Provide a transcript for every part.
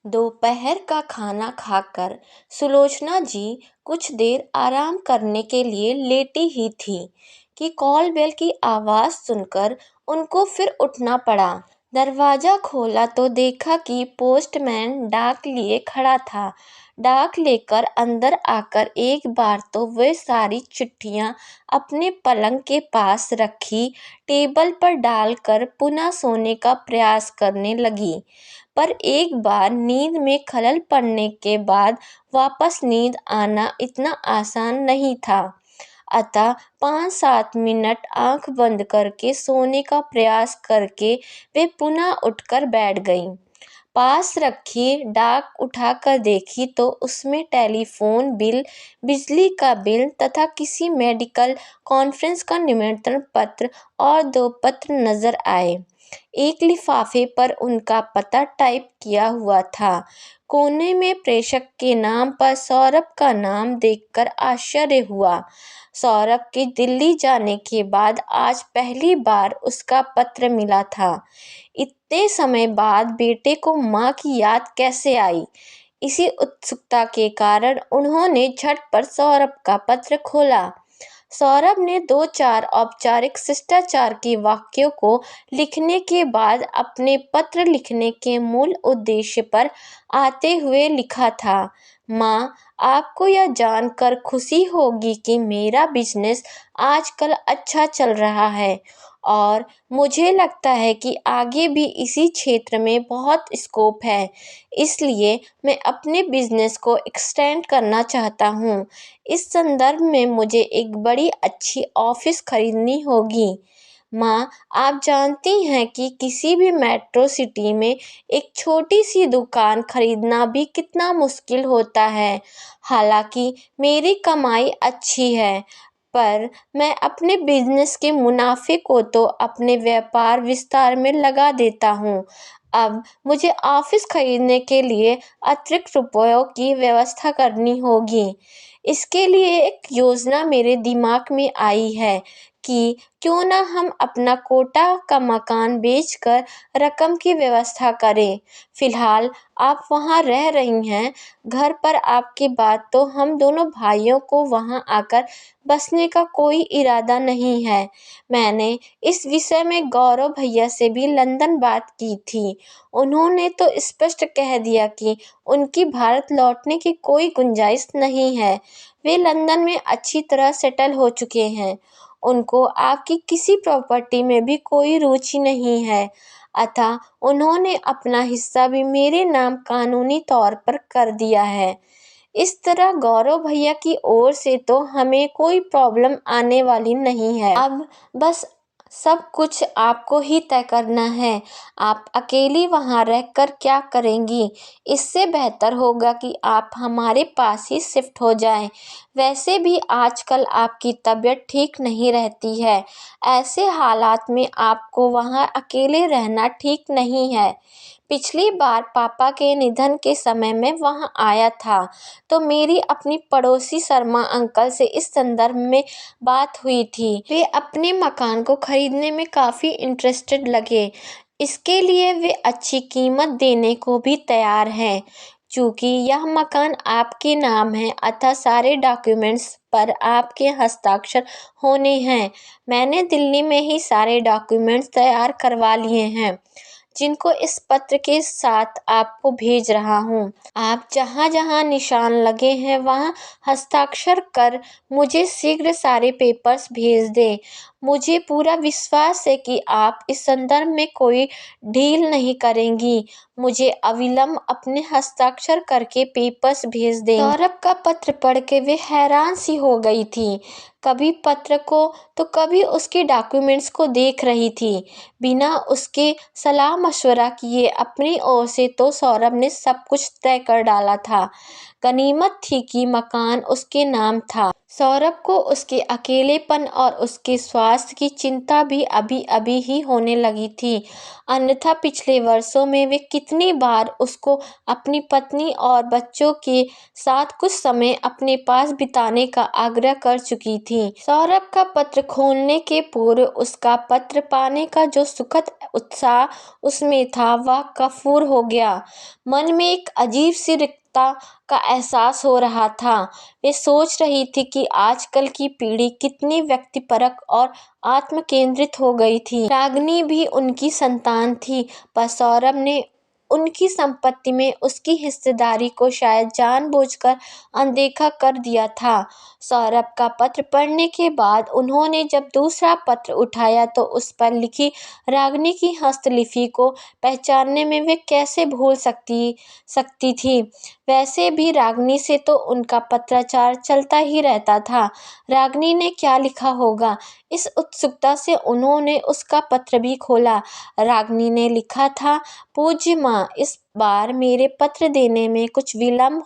दोपहर का खाना खाकर सुलोचना जी कुछ देर आराम करने के लिए लेटी ही थीं कि कॉल बेल की आवाज़ सुनकर उनको फिर उठना पड़ा। दरवाज़ा खोला तो देखा कि पोस्टमैन डाक लिए खड़ा था। डाक लेकर अंदर आकर एक बार तो वे सारी चिट्ठियाँ अपने पलंग के पास रखी टेबल पर डालकर पुनः सोने का प्रयास करने लगी। पर एक बार नींद में खलल पड़ने के बाद वापस नींद आना इतना आसान नहीं था। अतः 5-7 मिनट आंख बंद करके सोने का प्रयास करके वे पुनः उठकर बैठ गईं। पास रखी डाक उठाकर देखी तो उसमें टेलीफोन बिल, बिजली का बिल तथा किसी मेडिकल कॉन्फ्रेंस का निमंत्रण पत्र और 2 पत्र नजर आए। एक लिफाफे पर उनका पता टाइप किया हुआ था। कोने में प्रेषक के नाम पर सौरभ का नाम देखकर आश्चर्य हुआ। सौरभ के दिल्ली जाने के बाद आज पहली बार उसका पत्र मिला था। इतने समय बाद बेटे को माँ की याद कैसे आई? इसी उत्सुकता के कारण उन्होंने झटपट सौरभ का पत्र खोला। सौरभ ने 2-4 औपचारिक शिष्टाचार के वाक्यों को लिखने के बाद अपने पत्र लिखने के मूल उद्देश्य पर आते हुए लिखा था। माँ, आपको यह जानकर खुशी होगी कि मेरा बिजनेस आजकल अच्छा चल रहा है और मुझे लगता है कि आगे भी इसी क्षेत्र में बहुत स्कोप है। इसलिए मैं अपने बिजनेस को एक्सटेंड करना चाहता हूँ। इस संदर्भ में मुझे एक बड़ी अच्छी ऑफिस खरीदनी होगी। माँ, आप जानती हैं कि किसी भी मेट्रो सिटी में एक छोटी सी दुकान खरीदना भी कितना मुश्किल होता है। हालांकि मेरी कमाई अच्छी है, पर मैं अपने बिजनेस के मुनाफे को तो अपने व्यापार विस्तार में लगा देता हूँ। अब मुझे ऑफिस खरीदने के लिए अतिरिक्त रुपयों की व्यवस्था करनी होगी। इसके लिए एक योजना मेरे दिमाग में आई है कि क्यों ना हम अपना कोटा का मकान बेचकर रकम की व्यवस्था करें। फिलहाल आप वहाँ रह रही हैं, घर पर आपके बाद तो हम दोनों भाइयों को वहाँ आकर बसने का कोई इरादा नहीं है। मैंने इस विषय में गौरव भैया से भी लंदन बात की थी। उन्होंने तो स्पष्ट कह दिया कि उनकी भारत लौटने की कोई गुंजाइश नहीं है। वे लंदन में अच्छी तरह सेटल हो चुके हैं। उनको आपकी किसी प्रॉपर्टी में भी कोई रुचि नहीं है। अतः उन्होंने अपना हिस्सा भी मेरे नाम कानूनी तौर पर कर दिया है। इस तरह गौरव भैया की ओर से तो हमें कोई प्रॉब्लम आने वाली नहीं है। अब बस सब कुछ आपको ही तय करना है। आप अकेली वहाँ रहकर क्या करेंगी? इससे बेहतर होगा कि आप हमारे पास ही शिफ्ट हो जाएं। वैसे भी आजकल आपकी तबीयत ठीक नहीं रहती है। ऐसे हालात में आपको वहाँ अकेले रहना ठीक नहीं है। पिछली बार पापा के निधन के समय में वहाँ आया था तो मेरी अपनी पड़ोसी शर्मा अंकल से इस संदर्भ में बात हुई थी। वे अपने मकान को खरीदने में काफ़ी इंटरेस्टेड लगे। इसके लिए वे अच्छी कीमत देने को भी तैयार हैं। चूँकि यह मकान आपके नाम है अतः सारे डॉक्यूमेंट्स पर आपके हस्ताक्षर होने हैं। मैंने दिल्ली में ही सारे डॉक्यूमेंट्स तैयार करवा लिए हैं, जिनको इस पत्र के साथ आपको भेज रहा हूँ। आप जहाँ जहाँ निशान लगे हैं वहाँ हस्ताक्षर कर मुझे शीघ्र सारे पेपर्स भेज दें। मुझे पूरा विश्वास है कि आप इस संदर्भ में कोई ढील नहीं करेंगी। मुझे अविलंब अपने हस्ताक्षर करके पेपर्स भेज दें। सौरभ का पत्र पढ़ के वे हैरान सी हो गई थी। कभी पत्र को तो कभी उसके डॉक्यूमेंट्स को देख रही थी। बिना उसके सलाह मशवरा किए अपनी ओर से तो सौरभ ने सब कुछ तय कर डाला था। गनीमत थी कि मकान उसके नाम था। सौरभ को उसके अकेलेपन और उसके स्वास्थ्य की चिंता भी अभी अभी ही होने लगी थी। अन्यथा पिछले वर्षों में वे कितनी बार उसको अपनी पत्नी और बच्चों के साथ कुछ समय अपने पास बिताने का आग्रह कर चुकी थी। सौरभ का पत्र खोलने के पूर्व उसका पत्र पाने का जो सुखद उत्साह उसमें था वह कफूर हो गया। मन में एक अजीब सी रिक्तता का एहसास हो रहा था। वे सोच रही थी कि आजकल की पीढ़ी कितनी व्यक्तिपरक और आत्म केंद्रित हो गई थी। रागिनी भी उनकी संतान थी, पर सौरभ ने उनकी संपत्ति में उसकी हिस्सेदारी को शायद जानबूझकर अनदेखा कर दिया था। सौरभ का पत्र पढ़ने के बाद उन्होंने जब दूसरा पत्र उठाया तो उस पर लिखी रागिनी की हस्तलिपि को पहचानने में वे कैसे भूल सकती थी। वैसे भी रागिनी से तो उनका पत्राचार चलता ही रहता था। रागिनी ने क्या लिखा होगा, इस उत्सुकता से उन्होंने उसका पत्र भी खोला। रागिनी ने लिखा था, पूज्य माँ, इस बार मेरे पत्र देने में कुछ विलम्ब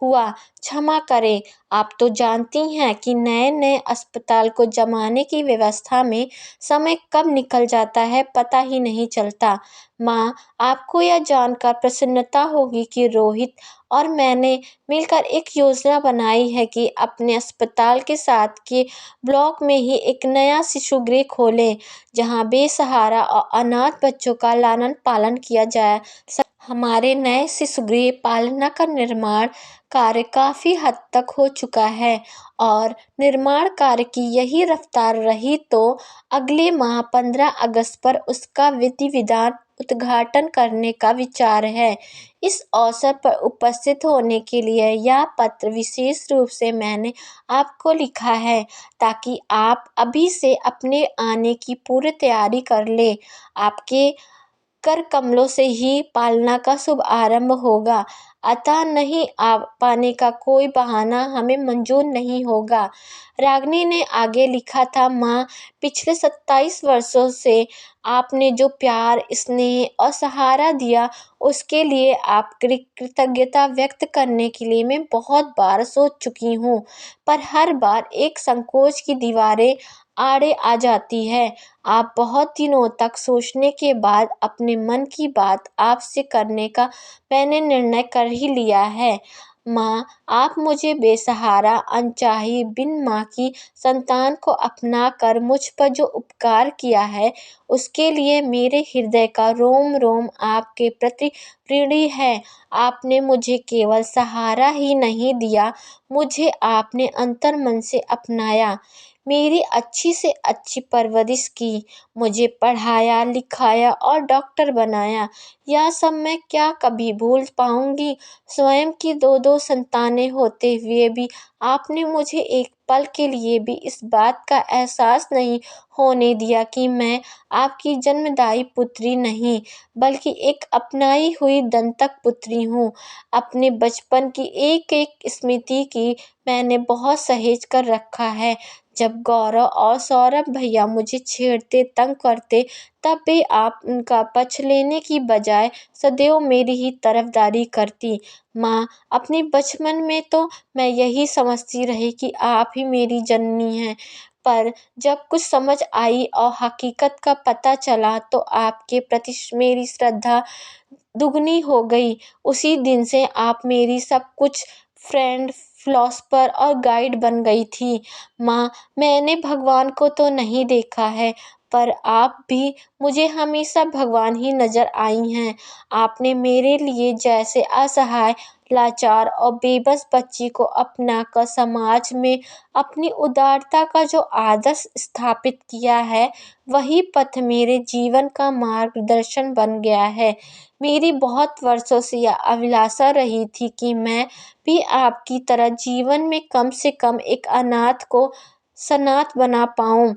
हुआ, क्षमा करें। आप तो जानती हैं कि नए नए अस्पताल को जमाने की व्यवस्था में समय कब निकल जाता है पता ही नहीं चलता। माँ, आपको यह जानकर प्रसन्नता होगी कि रोहित और मैंने मिलकर एक योजना बनाई है कि अपने अस्पताल के साथ के ब्लॉक में ही एक नया शिशुगृह खोलें, जहां बेसहारा और अनाथ बच्चों का लालन पालन किया जाए। हमारे नए शिशुगृह पालना का निर्माण कार्य काफ़ी हद तक हो चुका है और निर्माण कार्य की यही रफ्तार रही तो अगले माह 15 अगस्त पर उसका विधि-विधान उद्घाटन करने का विचार है। इस अवसर पर उपस्थित होने के लिए यह पत्र विशेष रूप से मैंने आपको लिखा है, ताकि आप अभी से अपने आने की पूरी तैयारी कर लें। आपके कर कमलों से ही पालना का शुभ आरंभ होगा, अतः नहीं आ पाने का कोई बहाना हमें मंजूर नहीं होगा। रागिनी ने आगे लिखा था, माँ, पिछले 27 वर्षों से आपने जो प्यार, स्नेह और सहारा दिया, उसके लिए आपकी कृतज्ञता व्यक्त करने के लिए मैं बहुत बार सोच चुकी हूँ, पर हर बार एक संकोच की दीवारें आड़े आ जाती है। आप बहुत दिनों तक सोचने के बाद अपने मन की बात आपसे करने का मैंने निर्णय कर ही लिया है। माँ, आप मुझे बेसहारा, अनचाही, बिन माँ की संतान को अपना कर मुझ पर जो उपकार किया है, उसके लिए मेरे हृदय का रोम रोम आपके प्रति ऋणी है। आपने मुझे केवल सहारा ही नहीं दिया, मुझे आपने अंतर्मन से अपनाया, मेरी अच्छी से अच्छी परवरिश की, मुझे पढ़ाया, लिखाया और डॉक्टर बनाया। यह सब मैं क्या कभी भूल पाऊंगी? स्वयं की 2-2 संतानें होते हुए भी आपने मुझे एक पल के लिए भी इस बात का एहसास नहीं होने दिया कि मैं आपकी जन्मदायी पुत्री नहीं, बल्कि एक अपनाई हुई दंतक पुत्री हूँ। अपने बचपन की एक-एक स्मृति की मैंने बहुत सहेज कर रखा है। जब गौरव और सौरभ भैया मुझे छेड़ते, तंग करते, तब भी आप उनका पक्ष लेने की बजाय सदैव मेरी ही तरफदारी करती। माँ, अपने बचपन में तो मैं यही समझती रही कि आप ही मेरी जननी हैं, पर जब कुछ समझ आई और हकीकत का पता चला तो आपके प्रति मेरी श्रद्धा दुगनी हो गई। उसी दिन से आप मेरी सब कुछ, फ्रेंड, फिलॉसफर और गाइड बन गई थी। माँ, मैंने भगवान को तो नहीं देखा है, पर आप भी मुझे हमेशा भगवान ही नज़र आई हैं। आपने मेरे लिए जैसे असहाय, लाचार और बेबस बच्ची को अपनाकर समाज में अपनी उदारता का जो आदर्श स्थापित किया है, वही पथ मेरे जीवन का मार्गदर्शन बन गया है। मेरी बहुत वर्षों से यह अभिलाषा रही थी कि मैं भी आपकी तरह जीवन में कम से कम एक अनाथ को सनाथ बना पाऊँ।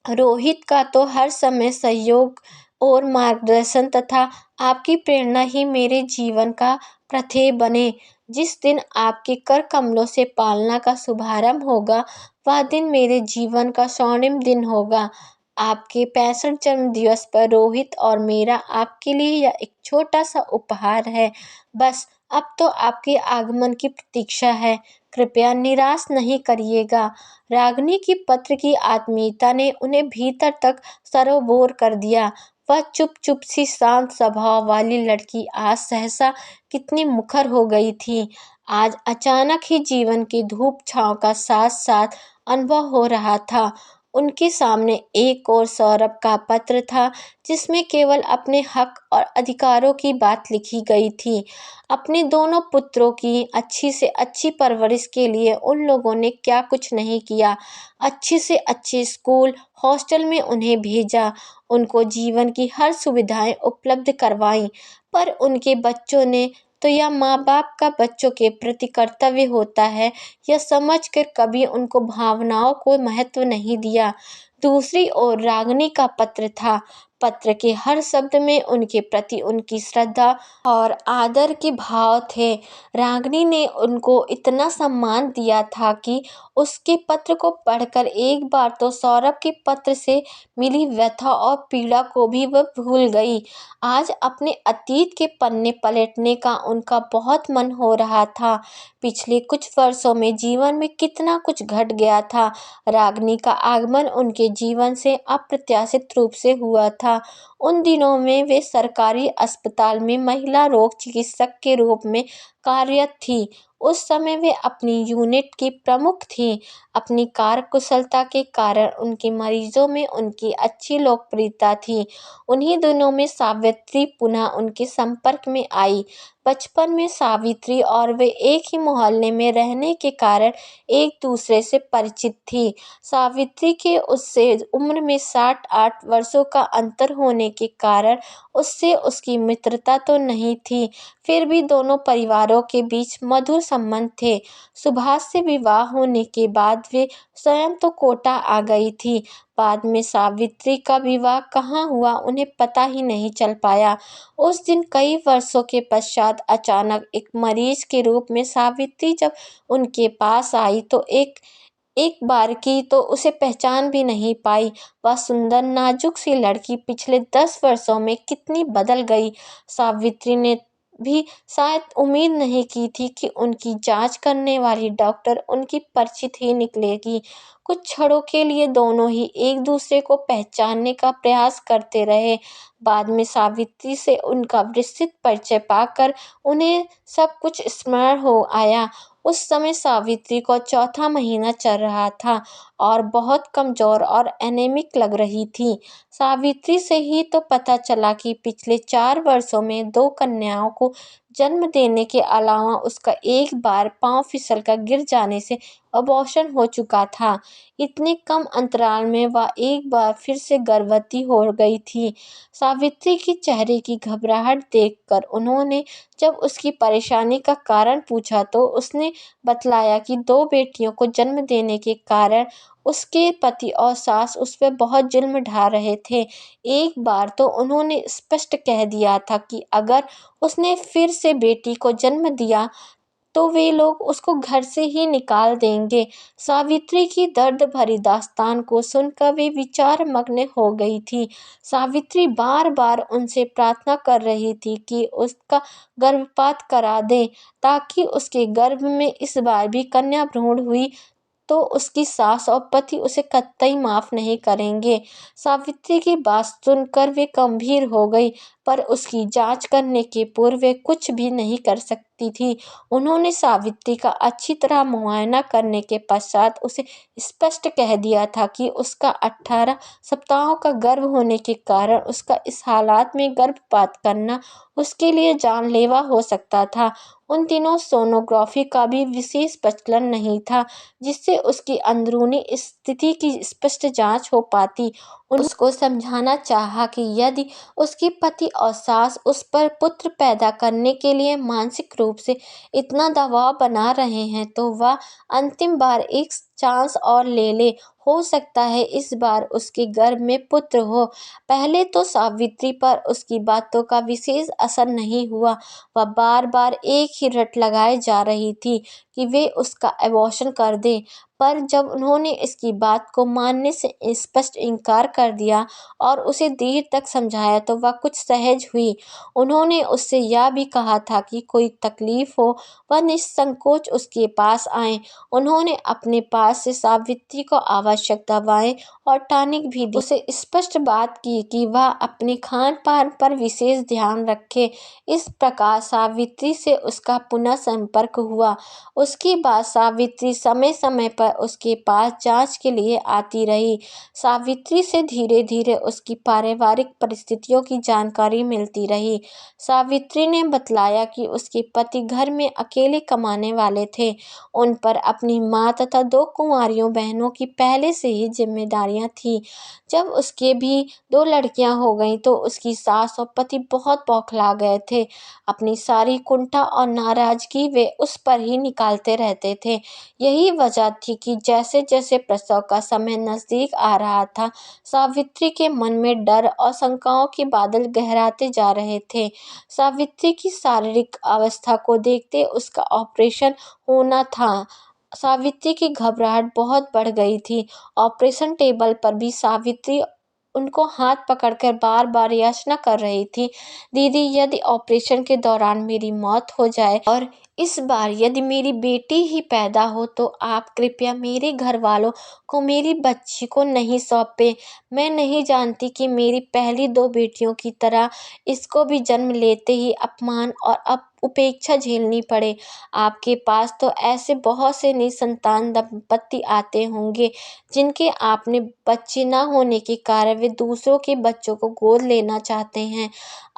रोहित का तो हर समय सहयोग और मार्गदर्शन तथा आपकी प्रेरणा ही मेरे जीवन का प्रत्यय बने। जिस दिन आपके कर कमलों से पालना का शुभारंभ होगा, वह दिन मेरे जीवन का स्वर्णिम दिन होगा। आपके 65 जन्मदिवस पर रोहित और मेरा आपके लिए यह एक छोटा सा उपहार है। बस अब तो आपके आगमन की प्रतीक्षा है। कृपया निराश नहीं करिएगा। रागिनी की पत्र की आत्मीयता ने उन्हें भीतर तक सरोबोर कर दिया। वह चुप-चुप सी शांत स्वभाव वाली लड़की आज सहसा कितनी मुखर हो गई थी। आज अचानक ही जीवन की धूप-छाँव का साथ-साथ अनुभव हो रहा था। उनके सामने एक ओर सौरभ का पत्र था, जिसमें केवल अपने हक और अधिकारों की बात लिखी गई थी। अपने दोनों पुत्रों की अच्छी से अच्छी परवरिश के लिए उन लोगों ने क्या कुछ नहीं किया। अच्छे से अच्छे स्कूल, हॉस्टल में उन्हें भेजा, उनको जीवन की हर सुविधाएं उपलब्ध करवाईं, पर उनके बच्चों ने तो यह माँ-बाप का बच्चों के प्रति कर्तव्य होता है, यह समझकर कभी उनको भावनाओं को महत्व नहीं दिया। दूसरी ओर रागिनी का पत्र था। पत्र के हर शब्द में उनके प्रति उनकी श्रद्धा और आदर के भाव थे। रागिनी ने उनको इतना सम्मान दिया था कि उसके पत्र को पढ़कर एक बार तो सौरभ के पत्र से मिली व्यथा और पीड़ा को भी वह भूल गई। आज अपने अतीत के पन्ने पलटने का उनका बहुत मन हो रहा था। पिछले कुछ वर्षों में जीवन में कितना कुछ घट गया था। रागिनी का आगमन उनके जीवन से अप्रत्याशित रूप से हुआ था। उन दिनों में वे सरकारी अस्पताल में महिला रोग चिकित्सक के रूप में कार्यरत थी। उस समय वे अपनी यूनिट की प्रमुख थीं। अपनी कार्यकुशलता के कारण उनके मरीजों में उनकी अच्छी लोकप्रियता थी। उन्हीं दिनों में सावित्री पुनः उनके संपर्क में आई। बचपन में सावित्री और वे एक ही मोहल्ले में रहने के कारण एक दूसरे से परिचित थी। सावित्री के उससे उम्र में 7-8 वर्षों का अंतर होने के कारण उससे उसकी मित्रता तो नहीं थी, फिर भी दोनों परिवारों के बीच मधुर संबंध थे। सुभाष से विवाह होने के बाद वे स्वयं तो कोटा आ गई थी। बाद में सावित्री का विवाह कहाँ हुआ उन्हें पता ही नहीं चल पाया। उस दिन कई वर्षों के पश्चात अचानक एक मरीज के रूप में सावित्री जब उनके पास आई तो एक एक बार की तो उसे पहचान भी नहीं पाई। वह सुंदर नाजुक सी लड़की पिछले 10 वर्षों में कितनी बदल गई। सावित्री ने भी शायद उम्मीद नहीं की थी कि उनकी जांच करने वाली डॉक्टर उनकी परिचित ही निकलेगी। कुछ क्षणों के लिए दोनों ही एक दूसरे को पहचानने का प्रयास करते रहे। बाद में सावित्री से उनका विस्तृत परिचय पाकर उन्हें सब कुछ स्मरण हो आया। उस समय सावित्री को चौथा महीना चल रहा था और बहुत कमजोर और एनीमिक लग रही थी। सावित्री से ही तो पता चला कि पिछले 4 वर्षों में 2 कन्याओं को जन्म देने के अलावा उसका एक बार पाँव फिसलकर गिर जाने से अबॉर्शन हो चुका था। इतने कम अंतराल में वह एक बार फिर से गर्भवती हो गई थी। सावित्री की चेहरे की घबराहट देखकर उन्होंने जब उसकी परेशानी का कारण पूछा तो उसने बतलाया कि 2 बेटियों को जन्म देने के कारण उसके पति और सास उस पर बहुत जुल्म ढा रहे थे। एक बार तो उन्होंने स्पष्ट कह दिया था कि अगर उसने फिर से बेटी को जन्म दिया तो वे लोग उसको घर से ही निकाल देंगे। सावित्री की दर्द भरी दास्तान को सुनकर वे विचार मग्न हो गई थी। सावित्री बार-बार उनसे प्रार्थना कर रही थी कि उसका गर्भपात करा दें, ताकि उसके गर्भ में इस बार भी कन्या भ्रूण हुई तो उसकी सास और पति उसे कतई माफ नहीं करेंगे। सावित्री की बात सुनकर वे गंभीर हो गई, पर उसकी जांच करने के पूर्व वे कुछ भी नहीं कर सकती थी। उन्होंने सावित्री का अच्छी तरह मुआयना करने के पश्चात उसे स्पष्ट कह दिया था कि उसका 18 सप्ताहों का गर्भ होने के कारण उसका इस हालात में गर्भपात करना उसके लिए जानलेवा हो सकता था। उन दिनों सोनोग्राफी का भी विशेष प्रचलन नहीं था, जिससे उसकी अंदरूनी स्थिति की स्पष्ट जांच हो पाती। उसको समझाना चाहा कि यदि उसके पति और सास उस पर पुत्र पैदा करने के लिए मानसिक रूप से इतना दबाव बना रहे हैं तो वह अंतिम बार एक चांस और ले ले, हो सकता है इस बार उसके गर्भ में पुत्र हो। पहले तो सावित्री पर उसकी बातों का विशेष असर नहीं हुआ। वह बार बार एक ही रट लगाए जा रही थी कि वे उसका अबॉर्शन कर दें, पर जब उन्होंने इसकी बात को मानने से स्पष्ट इनकार कर दिया और उसे देर तक समझाया तो वह कुछ सहज हुई। उन्होंने उससे यह भी कहा था कि कोई तकलीफ हो वह निसंकोच उसके पास आए। उन्होंने अपने पास से सावित्री को आवश्यक दवाएं और टॉनिक भी दी। उसे स्पष्ट बात की कि वह अपने खान पान पर विशेष ध्यान रखे। इस प्रकार सावित्री से उसका पुनः संपर्क हुआ। उसके बाद सावित्री समय समय पर उसके पास जांच के लिए आती रही। सावित्री से धीरे धीरे उसकी पारिवारिक परिस्थितियों की जानकारी मिलती रही। सावित्री ने बतलाया कि उसके पति घर में अकेले कमाने वाले थे। उन पर अपनी माँ तथा 2 कुंवारियों बहनों की पहले से ही जिम्मेदारियां थीं। जब उसके भी 2 लड़कियां हो गईं तो उसकी सास और पति बहुत बौखला गए थे। अपनी सारी कुंठा और नाराजगी वे उस पर ही निकालते रहते थे। यही वजह थी कि जैसे जैसे प्रसव का समय नजदीक आ रहा था, सावित्री के मन में डर और शंकाओं के बादल गहराते जा रहे थे। सावित्री की शारीरिक अवस्था को देखते उसका ऑपरेशन होना था। सावित्री की घबराहट बहुत बढ़ गई थी। ऑपरेशन टेबल पर भी सावित्री उनको हाथ पकड़कर बार बार याचना कर रही थी, दीदी यदि ऑपरेशन के दौरान मेरी मौत हो जाए और इस बार यदि मेरी बेटी ही पैदा हो तो आप कृपया मेरे घर वालों को मेरी बच्ची को नहीं सौंपें। मैं नहीं जानती कि मेरी पहली 2 बेटियों की तरह इसको भी जन्म लेते ही अपमान और अब उपेक्षा झेलनी पड़े। आपके पास तो ऐसे बहुत से निसंतान दंपत्ति आते होंगे जिनके आपने बच्चे न होने के कारण वे दूसरों के बच्चों को गोद लेना चाहते हैं।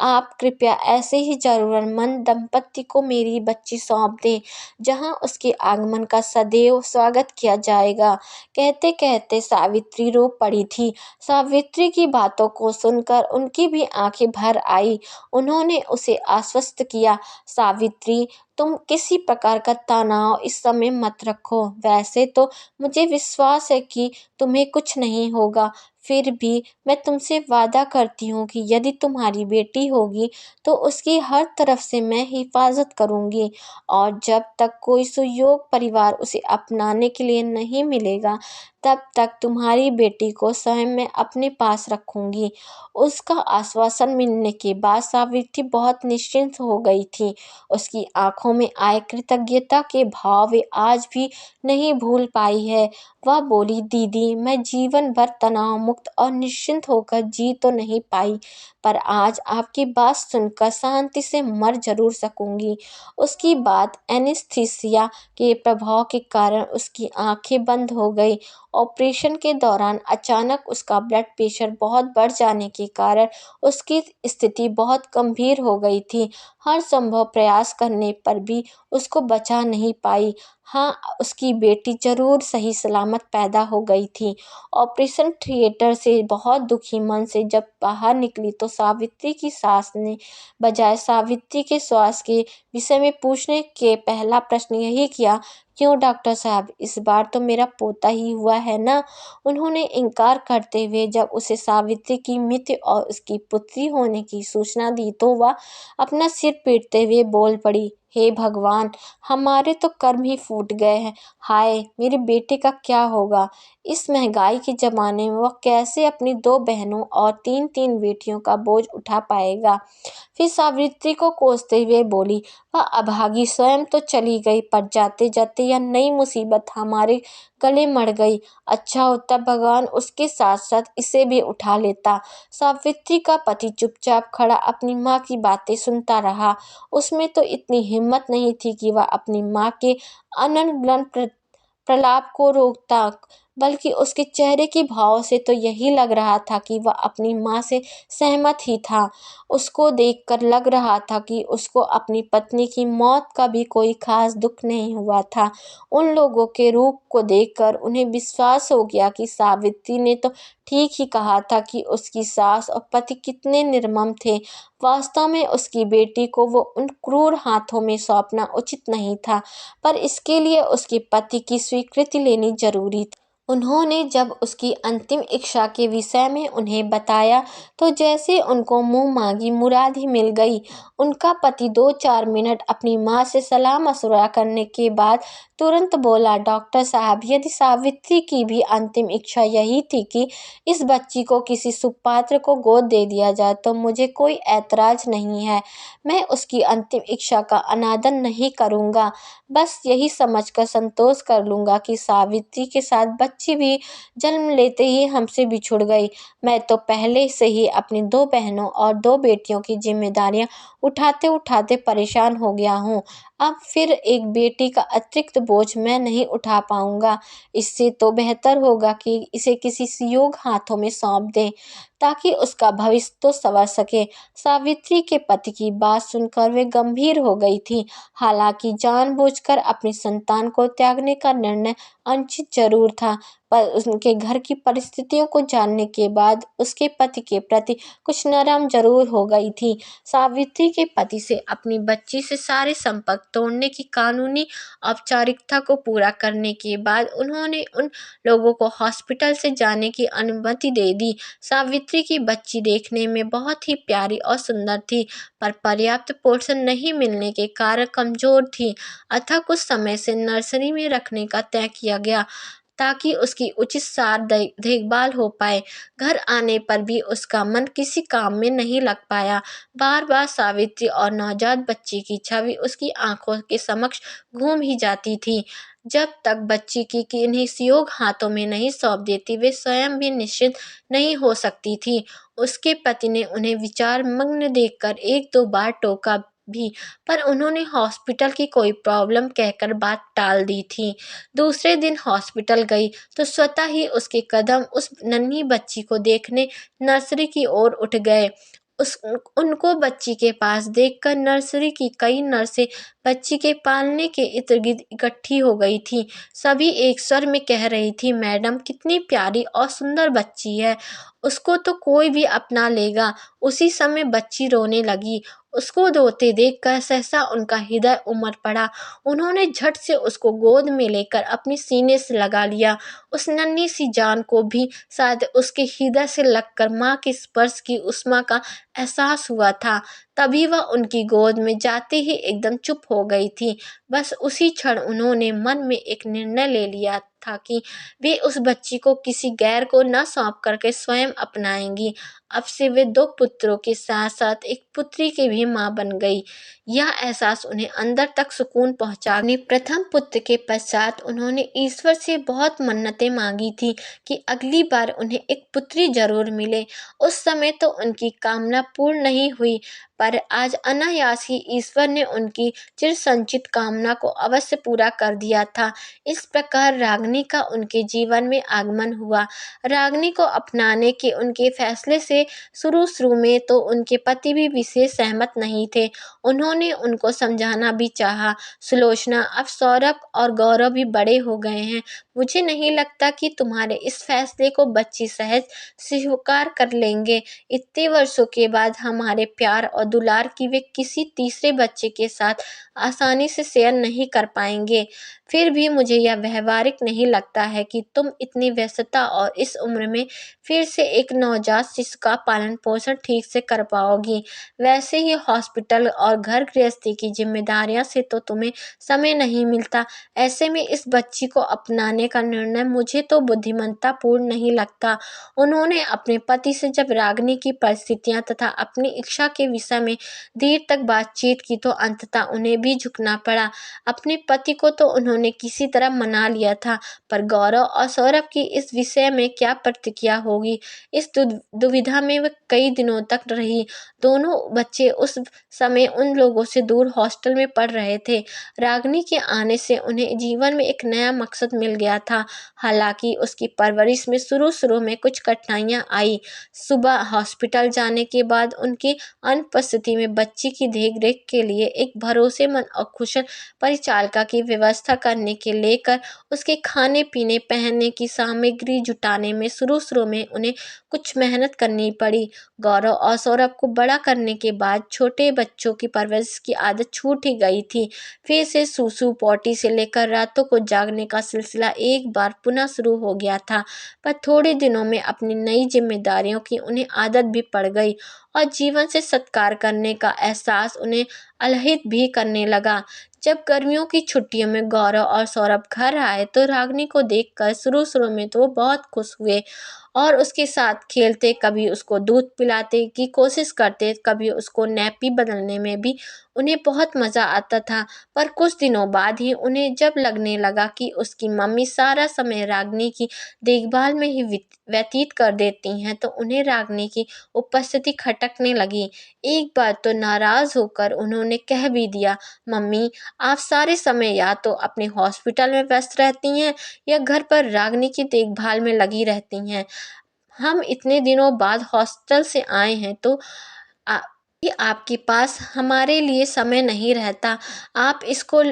आप कृपया ऐसे ही जरूरतमंद दंपत्ति को मेरी बच्ची सौंप दें, जहां उसके आगमन का सदैव स्वागत किया जाएगा। कहते कहते सावित्री रो पड़ी थी। सावित्री की बातों को सुनकर उनकी भी आंखें भर आई। उन्होंने उसे आश्वस्त किया, सावित्री तुम किसी प्रकार का तनाव इस समय मत रखो। वैसे तो मुझे विश्वास है कि तुम्हें कुछ नहीं होगा, फिर भी मैं तुमसे वादा करती हूँ कि यदि तुम्हारी बेटी होगी तो उसकी हर तरफ से मैं हिफाजत करूँगी और जब तक कोई सुयोग्य परिवार उसे अपनाने के लिए नहीं मिलेगा तब तक तुम्हारी बेटी को स्वयं मैं अपने पास रखूंगी। उसका आश्वासन मिलने के बाद सावित्री बहुत निश्चिंत हो गई थी। उसकी आंखों में आए कृतज्ञता के भाव वे आज भी नहीं भूल पाई है। वह बोली, दीदी मैं जीवन भर तनाव मुक्त और निश्चिंत होकर जी तो नहीं पाई, पर आज आपकी बात सुनकर शांति से मर जरूर सकूंगी। उसकी बात एनेस्थीसिया के प्रभाव के कारण उसकी आंखें बंद हो गई। ऑपरेशन के दौरान अचानक उसका ब्लड प्रेशर बहुत बढ़ जाने के कारण उसकी स्थिति बहुत गंभीर हो गई थी। हर संभव प्रयास करने पर भी उसको बचा नहीं पाई। हाँ, उसकी बेटी जरूर सही सलामत पैदा हो गई थी। ऑपरेशन थिएटर से बहुत दुखी मन से जब बाहर निकली तो सावित्री की सास ने बजाय सावित्री के स्वास्थ्य के विषय में पूछने के पहला प्रश्न यही किया, क्यों डॉक्टर साहब, इस बार तो मेरा पोता ही हुआ है ना। उन्होंने इनकार करते हुए जब उसे सावित्री की मृत्यु और उसकी पुत्री होने की सूचना दी तो वह अपना सिर पीटते हुए बोल पड़ी, हे भगवान, हमारे तो कर्म ही फूट गए हैं। हाय, मेरे बेटे का क्या होगा। इस महंगाई के जमाने में वह कैसे अपनी 2 बहनों और 3-3 बेटियों का बोझ उठा पाएगा। फिर सावित्री को कोसते हुए बोली, वह अभागी स्वयं तो चली गई, पर जाते जाते यह नई मुसीबत हमारे गले मड़ गई। अच्छा होता भगवान उसके साथ साथ इसे भी उठा लेता। सावित्री का पति चुपचाप खड़ा अपनी माँ की बातें सुनता रहा। उसमें तो इतनी हिम्मत नहीं थी कि वह अपनी माँ के अनर्गल प्रलाप को रोकता। बल्कि उसके चेहरे के भाव से तो यही लग रहा था कि वह अपनी माँ से सहमत ही था। उसको देखकर लग रहा था कि उसको अपनी पत्नी की मौत का भी कोई ख़ास दुःख नहीं हुआ था। उन लोगों के रूप को देखकर उन्हें विश्वास हो गया कि सावित्री ने तो ठीक ही कहा था कि उसकी सास और पति कितने निर्मम थे। वास्तव में उसकी बेटी को वो उन क्रूर हाथों में सौंपना उचित नहीं था, पर इसके लिए उसके पति की स्वीकृति लेनी ज़रूरी थी। उन्होंने जब उसकी अंतिम इच्छा के विषय में उन्हें बताया तो जैसे उनको मुँह मांगी मुराद ही मिल गई। उनका पति 2-4 मिनट अपनी माँ से सलाह-मशवरा करने के बाद तुरंत बोला, डॉक्टर साहब, यदि सावित्री की भी अंतिम इच्छा यही थी कि इस बच्ची को किसी सुपात्र को गोद दे दिया जाए तो मुझे कोई ऐतराज़ नहीं है। मैं उसकी अंतिम इच्छा का अनादर नहीं करूँगा। बस यही समझकर संतोष कर लूँगा कि सावित्री के साथ बच्ची भी जन्म लेते ही हमसे बिछुड़ गई। मैं तो पहले से ही अपनी 2 बहनों और 2 बेटियों की ज़िम्मेदारियाँ उठाते-उठाते परेशान हो गया हूँ। अब फिर एक बेटी का अतिरिक्त बोझ मैं नहीं उठा पाऊँगा। इससे तो बेहतर होगा कि इसे किसी सुयोग्य हाथों में सौंप दें, ताकि उसका भविष्य तो सँवर सके। सावित्री के पति की बात सुनकर वे गंभीर हो गई थीं। हालांकि जानबूझकर अपनी संतान को त्यागने का निर्णय अनुचित जरूर था, पर उनके घर की परिस्थितियों को जानने के बाद उसके पति के प्रति कुछ नरम जरूर हो गई थी। सावित्री के पति से अपनी बच्ची से सारे संपर्क तोड़ने की कानूनी औपचारिकता को पूरा करने के बाद उन्होंने उन लोगों को हॉस्पिटल से जाने की अनुमति दे दी। सावित्री की बच्ची देखने में बहुत ही प्यारी और सुंदर थी, पर पर्याप्त पोषण नहीं मिलने के कारण कमजोर थी। अतः कुछ समय से नर्सरी में रखने का तय किया गया ताकि उसकी उचित सार देखभाल हो पाए। घर आने पर भी उसका मन किसी काम में नहीं लग पाया। बार बार सावित्री और नवजात बच्ची की छवि उसकी आंखों के समक्ष घूम ही जाती थी। जब तक बच्ची की किन्हीं सुयोग्य हाथों में नहीं सौंप देती वे स्वयं भी निश्चिंत नहीं हो सकती थी। उसके पति ने उन्हें विचार मग्न देखकर 1-2 बार टोका भी, पर उन्होंने हॉस्पिटल की कोई प्रॉब्लम कहकर बात टाल दी थी। दूसरे दिन हॉस्पिटल गई तो स्वतः ही उसके कदम उस नन्ही बच्ची को देखने नर्सरी की ओर उठ गए। उस उनको बच्ची के पास देखकर नर्सरी की कई नर्सें बच्ची के पालने के इर्द-गिर्द इकट्ठी हो गई थीं। सभी एक स्वर में कह रही थी, मैडम, कितनी प्यारी और सुंदर बच्ची है, उसको तो कोई भी अपना लेगा। उसी समय बच्ची रोने लगी। उसको रोते देखकर सहसा उनका हृदय उमड़ पड़ा। उन्होंने झट से उसको गोद में लेकर अपने सीने से लगा लिया। उस नन्ही सी जान को भी शायद उसके हृदय से लगकर माँ के स्पर्श की उष्मा का एहसास हुआ था। तभी वह उनकी गोद में जाते ही एकदम चुप हो गई थी। बस उसी क्षण उन्होंने मन में एक निर्णय ले लिया था कि वे उस बच्ची को किसी गैर को न सौंप करके स्वयं अपनाएंगी। अब से वे 2 पुत्रों के साथ साथ एक पुत्री की भी माँ बन गई। यह एहसास उन्हें अंदर तक सुकून पहुंचा। अपने प्रथम पुत्र के पश्चात उन्होंने ईश्वर से बहुत मन्नतें मांगी थी कि अगली बार उन्हें एक पुत्री जरूर मिले। उस समय तो उनकी कामना पूर्ण नहीं हुई, पर आज अनायास ही ईश्वर ने उनकी चिर संचित कामना को अवश्य पूरा कर दिया था। इस प्रकार रागिनी का उनके जीवन में आगमन हुआ। रागिनी को अपनाने के उनके फैसले से शुरू में तो उनके पति भी विशेष सहमत नहीं थे। उन्होंने उनको समझाना भी चाहा, सुलोचना, अब सौरभ और गौरव भी बड़े हो गए हैं। मुझे नहीं लगता कि तुम्हारे इस फैसले को बच्ची सहज स्वीकार कर लेंगे। इतने वर्षों के बाद हमारे प्यार और दुलार की वे किसी तीसरे बच्चे के साथ आसानी से शेयर नहीं कर पाएंगे। फिर भी मुझे यह व्यावहारिक नहीं लगता है कि तुम इतनी व्यस्तता और इस उम्र में फिर से एक नवजात शिशु का पालन पोषण ठीक से कर पाओगी। वैसे ही हॉस्पिटल और घर गृहस्थी की जिम्मेदारियां से तो तुम्हें समय नहीं मिलता। ऐसे में इस बच्ची को अपनाने का निर्णय मुझे तो बुद्धिमत्ता पूर्ण नहीं लगता। उन्होंने अपने पति से जब रागिनी की परिस्थितियां तथा अपनी इच्छा के विषय में देर तक बातचीत की तो अंततः उन्हें भी झुकना पड़ा। अपने पति को तो उन्होंने उन्होंने किसी तरह मना लिया था, पर गौरव और सौरभ की इस विषय में क्या प्रतिक्रिया होगी, इस दुविधा में वे कई दिनों तक रही। दोनों बच्चे उस समय उन लोगों से दूर हॉस्टल में पढ़ रहे थे। रागिनी के आने से उन्हें जीवन में एक नया मकसद मिल गया था। हालांकि उसकी परवरिश में शुरू में कुछ कठिनाइयां आई। सुबह हॉस्पिटल जाने के बाद उनकी अनुपस्थिति में बच्ची की देखरेख के लिए एक भरोसेमंद और कुशल परिचालिका की व्यवस्था करने के लेकर उसके खाने पीने पहनने की सामग्री जुटाने में शुरू में उन्हें कुछ मेहनत करनी पड़ी। गौरव और सौरभ को बड़ा करने के बाद छोटे बच्चों की परवरिश की आदत छूट ही गई थी। फिर से सूसू पोटी से लेकर रातों को जागने का सिलसिला एक बार पुनः शुरू हो गया था। पर थोड़े दिनों में अपनी नई जिम्मेदारियों की उन्हें आदत भी पड़ गई और जीवन से सत्कार करने का एहसास उन्हें आह्लादित भी करने लगा। जब गर्मियों की छुट्टियों में गौरव और सौरभ घर आए तो रागिनी को देखकर शुरू में तो वो बहुत खुश हुए और उसके साथ खेलते, कभी उसको दूध पिलाते की कोशिश करते, कभी उसको नैपी बदलने में भी उन्हें बहुत मज़ा आता था। पर कुछ दिनों बाद ही उन्हें जब लगने लगा कि उसकी मम्मी सारा समय रागिनी की देखभाल में ही व्यतीत कर देती हैं, तो उन्हें रागिनी की उपस्थिति खटकने लगी। एक बार तो नाराज होकर उन्होंने कह भी दिया, मम्मी आप सारे समय या तो अपने हॉस्पिटल में व्यस्त रहती हैं या घर पर रागिनी की देखभाल में लगी रहती हैं। हम इतने दिनों बाद हॉस्टल से आए हैं तो आ, कि आपके पास हमारे लिए समय नहीं रहता। आप इसको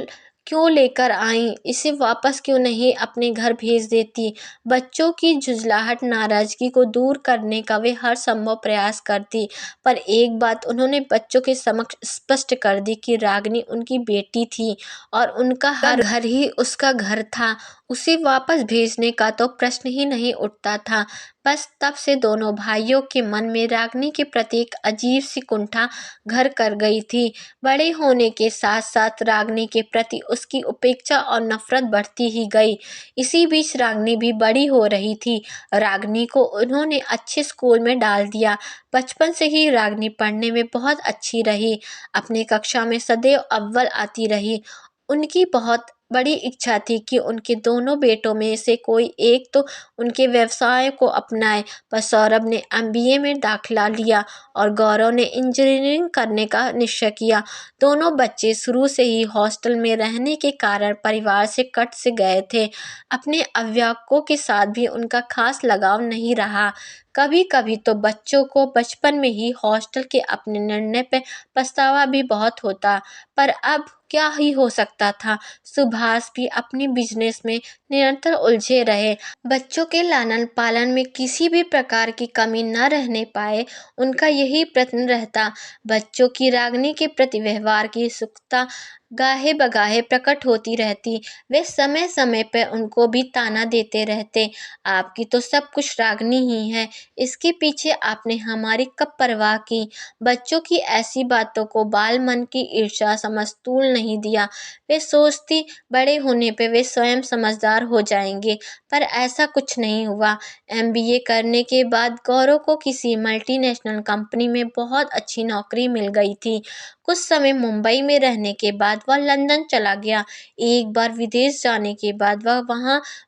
क्यों लेकर आई, इसे वापस क्यों नहीं अपने घर भेज देती। बच्चों की झुंझलाहट नाराजगी को दूर करने का वे हर संभव प्रयास करती, पर एक बात उन्होंने बच्चों के समक्ष स्पष्ट कर दी कि रागिनी उनकी बेटी थी और उनका हर घर ही उसका घर था। उसे वापस भेजने का तो प्रश्न ही नहीं उठता था। बस तब से दोनों भाइयों के मन में रागिनी के प्रति एक अजीब सी कुंठा घर कर गई थी। बड़े होने के साथ साथ रागिनी के प्रति उसकी उपेक्षा और नफरत बढ़ती ही गई। इसी बीच रागिनी भी बड़ी हो रही थी। रागिनी को उन्होंने अच्छे स्कूल में डाल दिया। बचपन से ही रागिनी पढ़ने में बहुत अच्छी रही, अपनी कक्षा में सदैव अव्वल आती रही। उनकी बहुत बड़ी इच्छा थी कि उनके दोनों बेटों में से कोई एक तो उनके व्यवसाय को अपनाए, पर सौरभ ने MBA में दाखिला लिया और गौरव ने इंजीनियरिंग करने का निश्चय किया। दोनों बच्चे शुरू से ही हॉस्टल में रहने के कारण परिवार से कट से गए थे। अपने अभिभावकों के साथ भी उनका खास लगाव नहीं रहा। कभी कभी तो बच्चों को बचपन में ही हॉस्टल के अपने निर्णय पर पछतावा भी बहुत होता, पर अब क्या ही हो सकता था। सुभाष भी अपनी बिजनेस में निरंतर उलझे रहे। बच्चों के लालन पालन में किसी भी प्रकार की कमी न रहने पाए, उनका यही प्रयत्न रहता। बच्चों की रागिनी के प्रति व्यवहार की उत्सुकता गाहे बगाहे प्रकट होती रहती। वे समय समय पर उनको भी ताना देते रहते, आपकी तो सब कुछ रागिनी ही है, इसके पीछे आपने हमारी कब परवाह की। बच्चों की ऐसी बातों को बाल मन की ईर्ष्या समझ तूल नहीं दिया। वे सोचती बड़े होने पे वे स्वयं समझदार हो जाएंगे, पर ऐसा कुछ नहीं हुआ। MBA करने के बाद गौरव को किसी मल्टीनेशनल कंपनी में बहुत अच्छी नौकरी मिल गई थी। कुछ समय मुंबई में रहने के बाद वह लंदन चला गया। एक बार विदेश जाने के बाद वह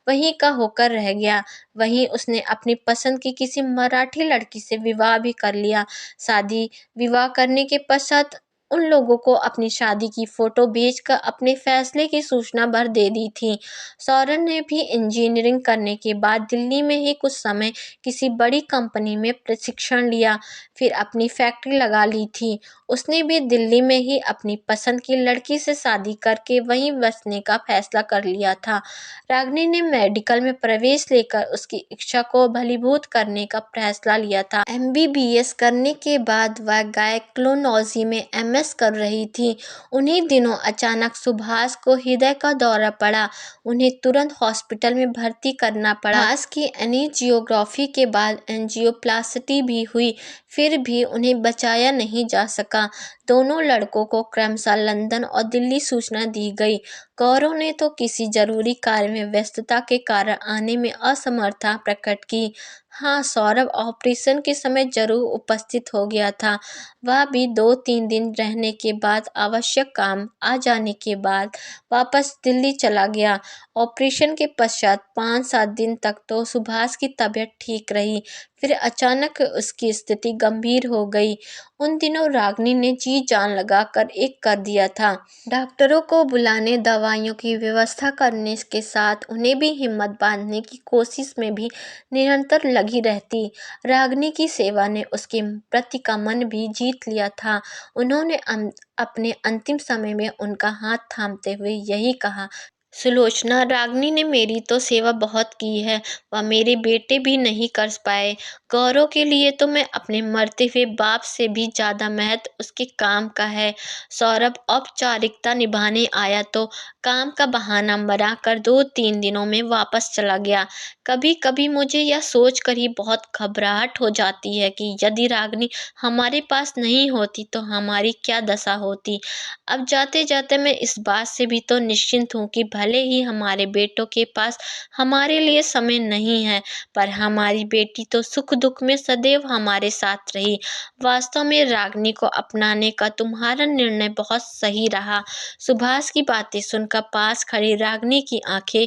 वहीं का होकर रह गया। वहीं उसने अपनी पसंद की किसी मराठी लड़की से विवाह भी कर लिया। शादी विवाह करने के पश्चात उन लोगों को अपनी शादी की फोटो भेजकर अपने फैसले की सूचना भर दे दी थी। सौरभ ने भी इंजीनियरिंग करने के बाद दिल्ली में ही कुछ समय किसी बड़ी कंपनी में प्रशिक्षण लिया, फिर अपनी फैक्ट्री लगा ली थी। उसने भी दिल्ली में ही अपनी पसंद की लड़की से शादी करके वहीं बसने का फैसला कर लिया था। रागिनी ने मेडिकल में प्रवेश लेकर उसकी इच्छा को भलीभूत करने का फैसला लिया था। MBBS करने के बाद वह गायक्लोनॉजी में MS कर रही थी। उन्हीं दिनों अचानक सुभाष को हृदय का दौरा पड़ा। उन्हें तुरंत हॉस्पिटल में भर्ती करना पड़ा। सुभाष की एंजियोग्राफी के बाद एंजियोप्लास्टी भी हुई, फिर भी उन्हें बचाया नहीं जा सका। दोनों लड़कों को क्रमशः लंदन और दिल्ली सूचना दी गई। गौरव ने तो किसी जरूरी कार्य में व्यस्तता के कारण आने में असमर्थता प्रकट की। हाँ, सौरभ ऑपरेशन के समय ज़रूर उपस्थित हो गया था। वह भी 2-3 दिन रहने के बाद आवश्यक काम आ जाने के बाद वापस दिल्ली चला गया। ऑपरेशन के पश्चात 5-7 दिन तक तो सुभाष की तबीयत ठीक रही, फिर अचानक उसकी स्थिति गंभीर हो गई। उन दिनों रागिनी ने जी-जान लगाकर एक कर दिया था। डॉक्टरों को बुलाने, दवाइयों की व्यवस्था करने के साथ उन्हें भी हिम्मत बाँधने की कोशिश में भी निरंतर लगी रहती। रागिनी की सेवा ने उसके प्रति का मन भी जीत लिया था। उन्होंने अपने अंतिम समय में उनका हाथ थामते हुए यही कहा, सुलोचना, रागिनी ने मेरी तो सेवा बहुत की है, वह मेरे बेटे भी नहीं कर पाए। गौरव के लिए तो मैं अपने मरते हुए बाप से भी ज़्यादा महत्व उसके काम का है। सौरभ औपचारिकता निभाने आया तो काम का बहाना बनाकर 2-3 दिनों में वापस चला गया। कभी कभी मुझे यह सोच कर ही बहुत घबराहट हो जाती है कि यदि रागिनी हमारे पास नहीं होती तो हमारी क्या दशा होती। अब जाते जाते मैं इस बात से भी तो निश्चिंत हूँ कि भले ही हमारे बेटों के पास हमारे लिए समय नहीं है, पर हमारी बेटी तो सुख दुख में सदैव हमारे साथ रही। वास्तव में रागिनी को अपनाने का तुम्हारा निर्णय बहुत सही रहा। सुभाष की बातें सुनकर पास खड़ी रागिनी की आंखें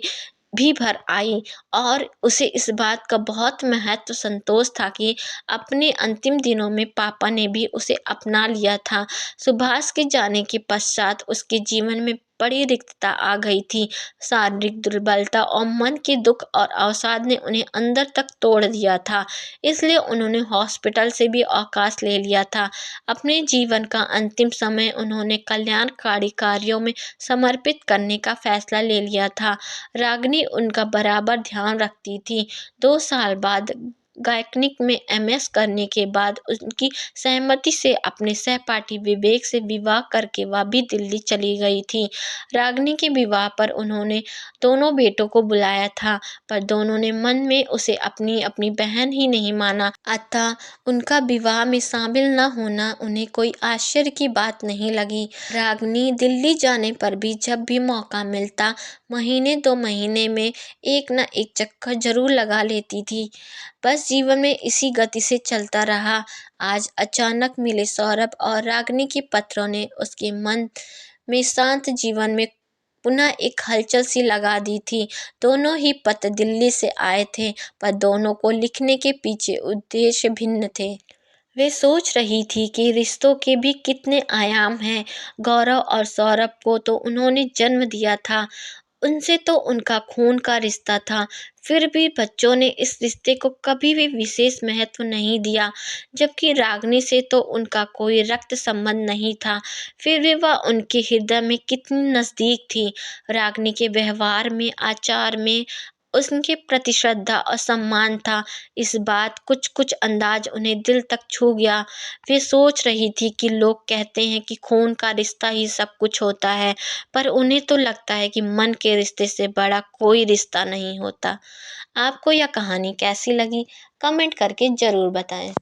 भी भर आई और उसे इस बात का बहुत महत्व संतोष था कि अपने अंतिम दिनों में पापा ने भी उसे अपना लिया था। सुभाष के जाने के पश्चात उसके जीवन में बड़ी रिक्तता आ गई थी। शारीरिक दुर्बलता और मन के दुख और अवसाद ने उन्हें अंदर तक तोड़ दिया था। इसलिए उन्होंने हॉस्पिटल से भी अवकाश ले लिया था। अपने जीवन का अंतिम समय उन्होंने कल्याणकारी कार्यों में समर्पित करने का फैसला ले लिया था। रागिनी उनका बराबर ध्यान रखती थी। 2 साल बाद गायकनिक में एमएस करने के बाद उनकी सहमति से अपने सहपाठी विवेक से विवाह करके वह भी दिल्ली चली गई थी। रागिनी के विवाह पर उन्होंने दोनों बेटों को बुलाया था, पर दोनों ने मन में उसे अपनी अपनी बहन ही नहीं माना। अतः उनका विवाह में शामिल न होना उन्हें कोई आश्चर्य की बात नहीं लगी। रागिनी दिल्ली जाने पर भी जब भी मौका मिलता महीने 2 महीने में एक न एक चक्कर जरूर लगा लेती थी। बस जीवन में इसी गति से चलता रहा। आज अचानक मिले सौरभ और रागिनी के पत्रों ने उसके मन में शांत जीवन में पुनः एक हलचल सी लगा दी थी। दोनों ही पत्र दिल्ली से आए थे, पर दोनों को लिखने के पीछे उद्देश्य भिन्न थे। वे सोच रही थी कि रिश्तों के भी कितने आयाम हैं। गौरव और सौरभ को तो उन्होंने जन्म दिया था, उनसे तो उनका खून का रिश्ता था, फिर भी बच्चों ने इस रिश्ते को कभी भी विशेष महत्व नहीं दिया। जबकि रागिनी से तो उनका कोई रक्त संबंध नहीं था, फिर भी वह उनके हृदय में कितनी नज़दीक थी। रागिनी के व्यवहार में, आचार में उनके प्रति श्रद्धा और सम्मान था। इस बात कुछ कुछ अंदाज उन्हें दिल तक छू गया। वे सोच रही थी कि लोग कहते हैं कि खून का रिश्ता ही सब कुछ होता है, पर उन्हें तो लगता है कि मन के रिश्ते से बड़ा कोई रिश्ता नहीं होता। आपको यह कहानी कैसी लगी? कमेंट करके ज़रूर बताएं।